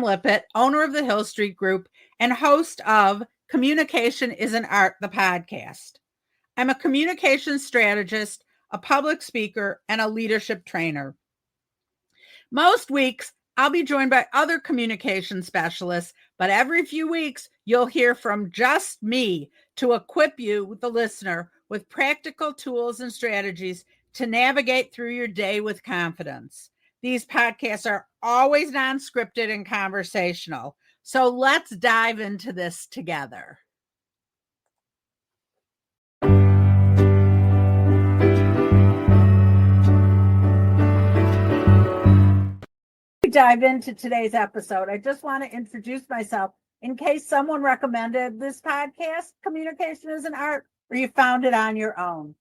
Lippitt, owner of the Hill Street Group and host of Communication is an Art, the podcast. I'm a communication strategist, a public speaker, and a leadership trainer. Most weeks, I'll be joined by other communication specialists, but every few weeks, you'll hear from just me to equip you, the listener, with practical tools and strategies to navigate through your day with confidence. These podcasts are always non-scripted and conversational. So let's dive into this together. Dive into today's episode, I just want to introduce myself in case someone recommended this podcast, Communication is an Art, or you found it on your own.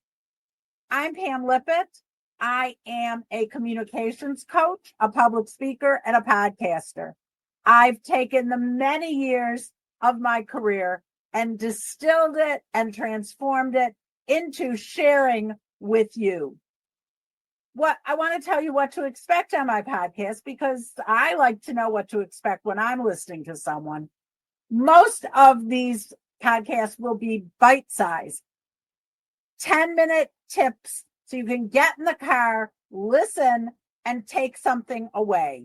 I'm Pam Lippitt. I am a communications coach, a public speaker, and a podcaster. I've taken the many years of my career and distilled it and transformed it into sharing with you. I want to tell you what to expect on my podcast because I like to know what to expect when I'm listening to someone. Most of these podcasts will be bite-sized, 10-minute tips so you can get in the car, listen, and take something away.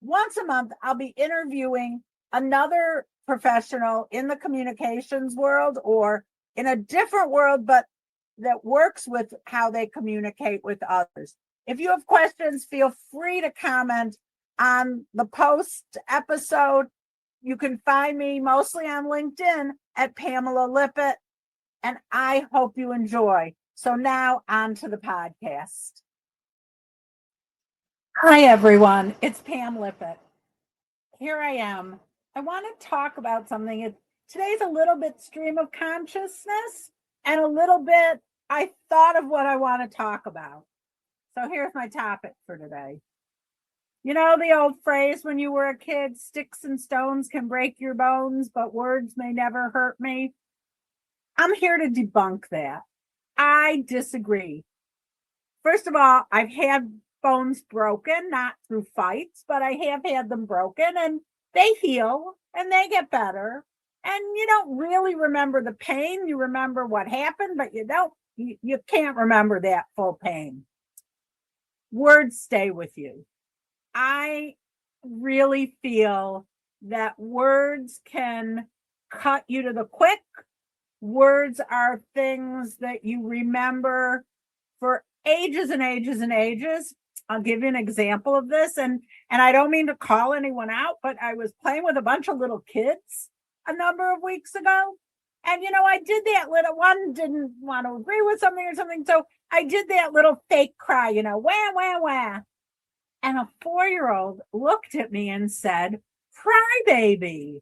Once a month, I'll be interviewing another professional in the communications world or in a different world, but that works with how they communicate with others. If you have questions, feel free to comment on the post episode. You can find me mostly on LinkedIn at Pamela Lippitt, and I hope you enjoy. So now on to the podcast. Hi, everyone. It's Pam Lippitt. Here I am. I want to talk about something. Today's a little bit stream of consciousness and a little bit I thought of what I want to talk about. So here's my topic for today. You know the old phrase when you were a kid, sticks and stones can break your bones, but words may never hurt me. I'm here to debunk that. I disagree. First of all, I've had bones broken, not through fights, but I have had them broken and they heal and they get better. And you don't really remember the pain. You remember what happened, but you can't remember that full pain. Words stay with you. I really feel that words can cut you to the quick. Words are things that you remember for ages and ages and ages. I'll give you an example of this. And I don't mean to call anyone out, but I was playing with a bunch of little kids a number of weeks ago. And, I did that little one didn't want to agree with something or something. So I did that little fake cry, wah, wah, wah. And a 4-year-old looked at me and said, cry baby.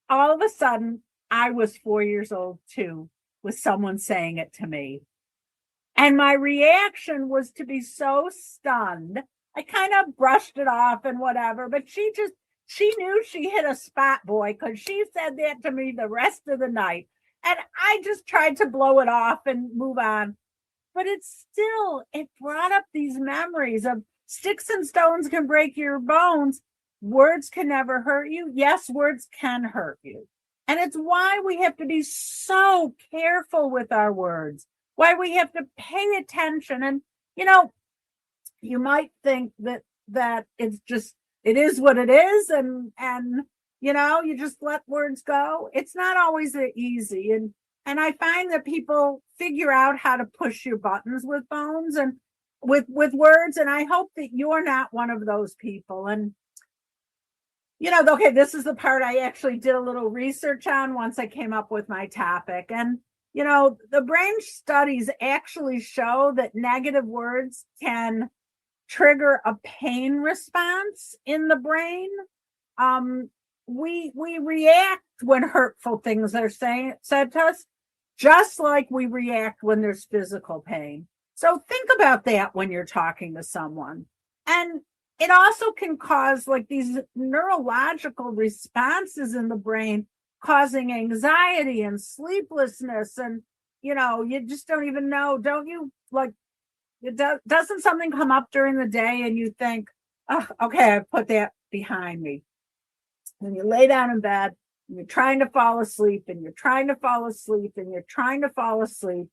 All of a sudden, I was 4 years old too, with someone saying it to me. And my reaction was to be so stunned. I kind of brushed it off and whatever, but she knew she hit a spot, boy, because she said that to me the rest of the night. And I just tried to blow it off and move on. But it brought up these memories of sticks and stones can break your bones. Words can never hurt you. Yes, words can hurt you. And it's why we have to be so careful with our words, why we have to pay attention. And, you might think that it's just, it is what it is. And you just let words go. It's not always that easy. And I find that people figure out how to push your buttons with bones and with words. And I hope that you're not one of those people. And, okay, this is the part I actually did a little research on once I came up with my topic. And, the brain studies actually show that negative words can trigger a pain response in the brain. We react when hurtful things are said to us, just like we react when there's physical pain. So think about that when you're talking to someone. And it also can cause like these neurological responses in the brain, causing anxiety and sleeplessness. And, you just don't even know, don't you? Like, doesn't something come up during the day and you think, oh, okay, I put that behind me. When you lay down in bed, and you're trying to fall asleep, and you're trying to fall asleep, and you're trying to fall asleep,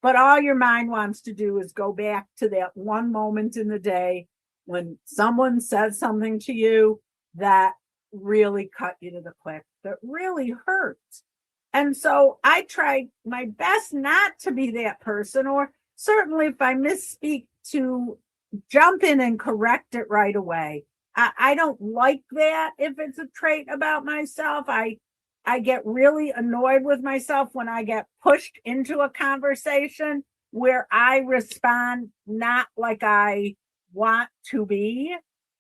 but all your mind wants to do is go back to that one moment in the day when someone said something to you that really cut you to the quick, that really hurt. And so I try my best not to be that person, or certainly if I misspeak, to jump in and correct it right away. I don't like that if it's a trait about myself. I get really annoyed with myself when I get pushed into a conversation where I respond not like I want to be.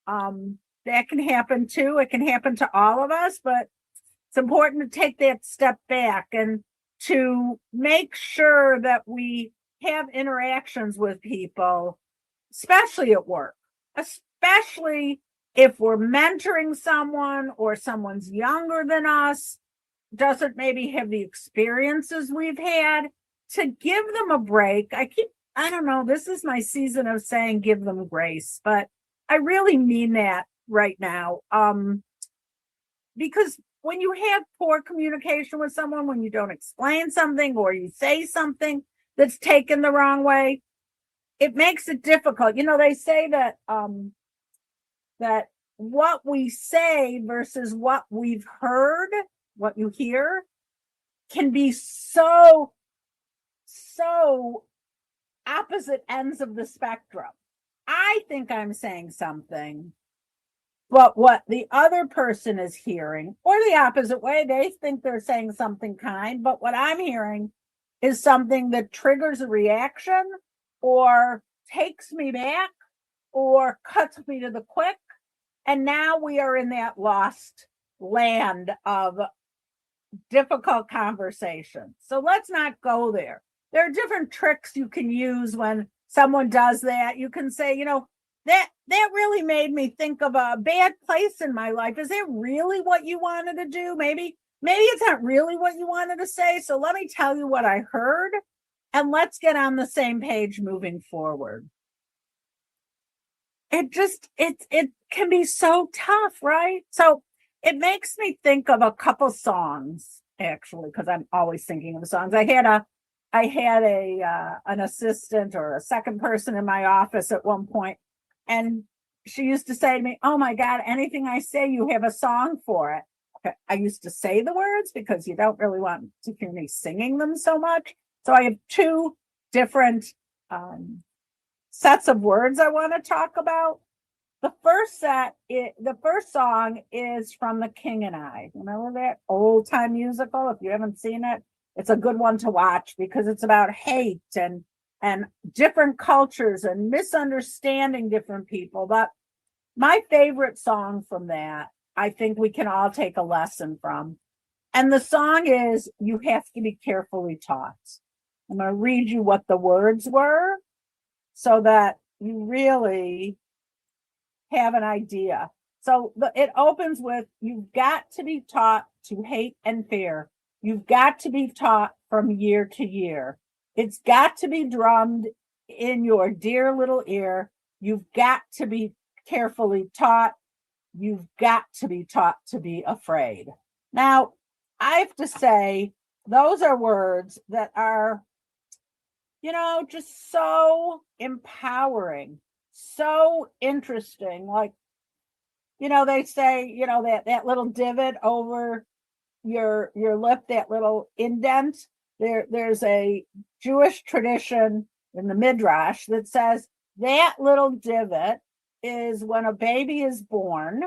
That can happen too. It can happen to all of us, but it's important to take that step back and to make sure that we have interactions with people, especially at work, especially if we're mentoring someone or someone's younger than us, doesn't maybe have the experiences we've had, to give them a break. I don't know, this is my season of saying give them grace, but I really mean that right now. Because when you have poor communication with someone, when you don't explain something or you say something that's taken the wrong way, it makes it difficult. They say that that what we say versus what we've heard, what you hear, can be so opposite ends of the spectrum. I think I'm saying something, but what the other person is hearing, or the opposite way, they think they're saying something kind, but what I'm hearing is something that triggers a reaction or takes me back or cuts me to the quick. And now we are in that lost land of difficult conversation. So let's not go there. There are different tricks you can use when someone does that. You can say, that really made me think of a bad place in my life. Is that really what you wanted to do? Maybe it's not really what you wanted to say. So let me tell you what I heard, and let's get on the same page moving forward. It can be so tough, right? So it makes me think of a couple songs, actually, because I'm always thinking of songs. I had an assistant or a second person in my office at one point, and she used to say to me, "Oh my God, anything I say, you have a song for it." Okay. I used to say the words because you don't really want to hear me singing them so much. So I have two different sets of words I want to talk about. The first song is from The King and I. Remember that old time musical? If you haven't seen it, it's a good one to watch because it's about hate and different cultures and misunderstanding different people. But my favorite song from that, I think we can all take a lesson from. And the song is "You Have to Be Carefully Taught." I'm going to read you what the words were so that you really have an idea. So it opens with, "You've got to be taught to hate and fear. You've got to be taught from year to year. It's got to be drummed in your dear little ear. You've got to be carefully taught. You've got to be taught to be afraid." Now, I have to say, those are words that are, just so empowering, so interesting. Like, they say, that little divot over your lip, that little indent. There's a Jewish tradition in the Midrash that says that little divot is when a baby is born.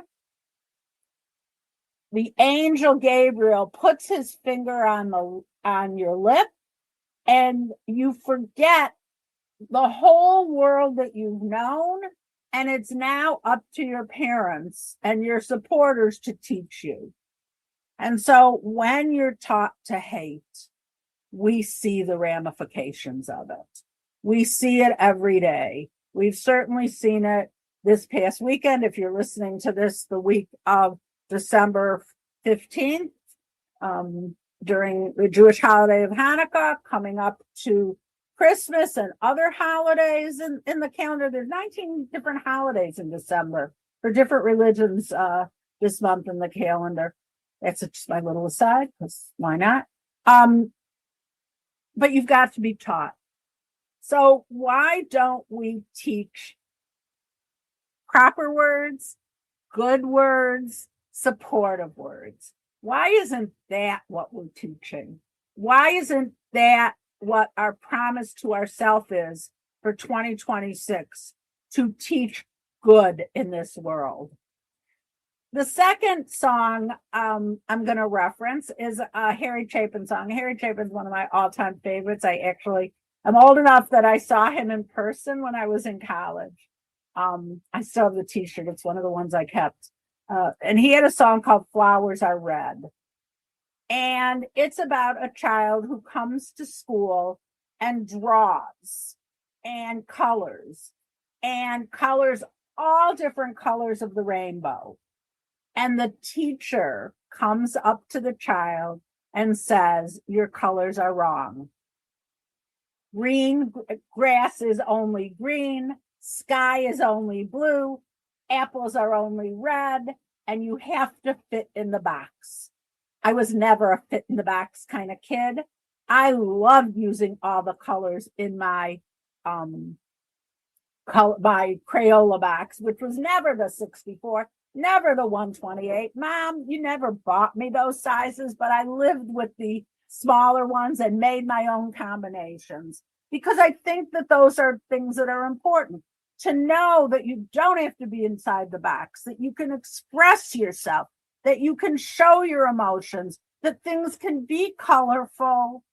The angel Gabriel puts his finger on your lip, and you forget the whole world that you've known, and it's now up to your parents and your supporters to teach you. And so when you're taught to hate, we see the ramifications of it. We see it every day. We've certainly seen it this past weekend. If you're listening to this the week of December 15th, during the Jewish holiday of Hanukkah, coming up to Christmas and other holidays in the calendar. There's 19 different holidays in December for different religions this month in the calendar. That's just my little aside, because why not? But you've got to be taught. So why don't we teach proper words, good words, supportive words? Why isn't that what we're teaching? Why isn't that what our promise to ourselves is for 2026, to teach good in this world? The second song I'm going to reference is a Harry Chapin song. Harry Chapin's one of my all-time favorites. I'm old enough that I saw him in person when I was in college. I still have the t-shirt. It's one of the ones I kept. And he had a song called Flowers Are Red. And it's about a child who comes to school and draws and colors all different colors of the rainbow. And the teacher comes up to the child and says, your colors are wrong. Green grass is only green, sky is only blue, apples are only red, and you have to fit in the box. I was never a fit in the box kind of kid. I loved using all the colors in my my Crayola box, which was never the 64, never the 128. Mom, you never bought me those sizes, but I lived with the smaller ones and made my own combinations, because I think that those are things that are important. To know that you don't have to be inside the box, that you can express yourself, that you can show your emotions, that things can be colorful,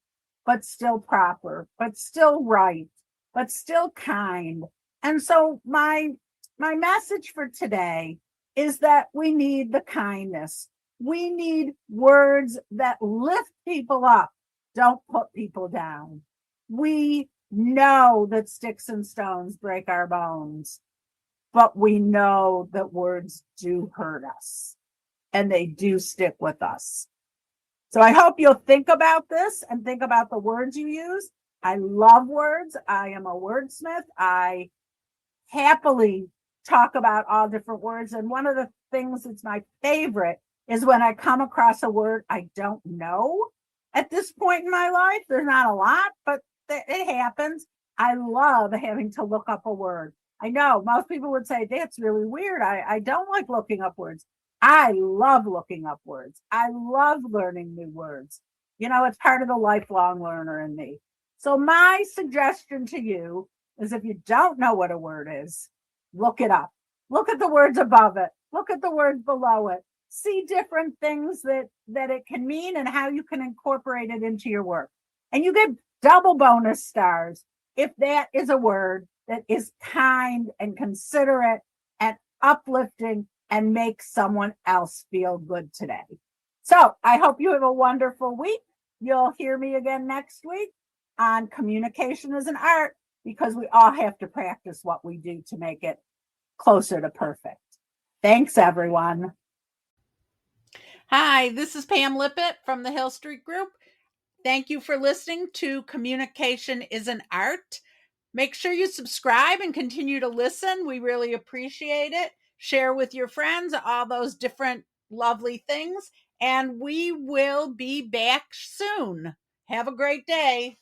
but still proper, but still right, but still kind. And so my message for today is that we need the kindness. We need words that lift people up, don't put people down. We know that sticks and stones break our bones, but we know that words do hurt us and they do stick with us. So I hope you'll think about this and think about the words you use. I love words. I am a wordsmith. I happily talk about all different words. And one of the things that's my favorite is when I come across a word I don't know at this point in my life. There's not a lot, but it happens. I love having to look up a word. I know most people would say, that's really weird. I don't like looking up words. I love looking up words. I love learning new words. You know, it's part of the lifelong learner in me. So my suggestion to you is, if you don't know what a word is, look it up. Look at the words above it. Look at the words below it. See different things that it can mean and how you can incorporate it into your work. And you get double bonus stars if that is a word that is kind and considerate and uplifting and makes someone else feel good today. So I hope you have a wonderful week. You'll hear me again next week on Communication is an Art, because we all have to practice what we do to make it closer to perfect. Thanks, everyone. Hi, this is Pam Lippitt from the Hill Street Group. Thank you for listening to Communication is an Art. Make sure you subscribe and continue to listen. We really appreciate it. Share with your friends all those different lovely things. And we will be back soon. Have a great day.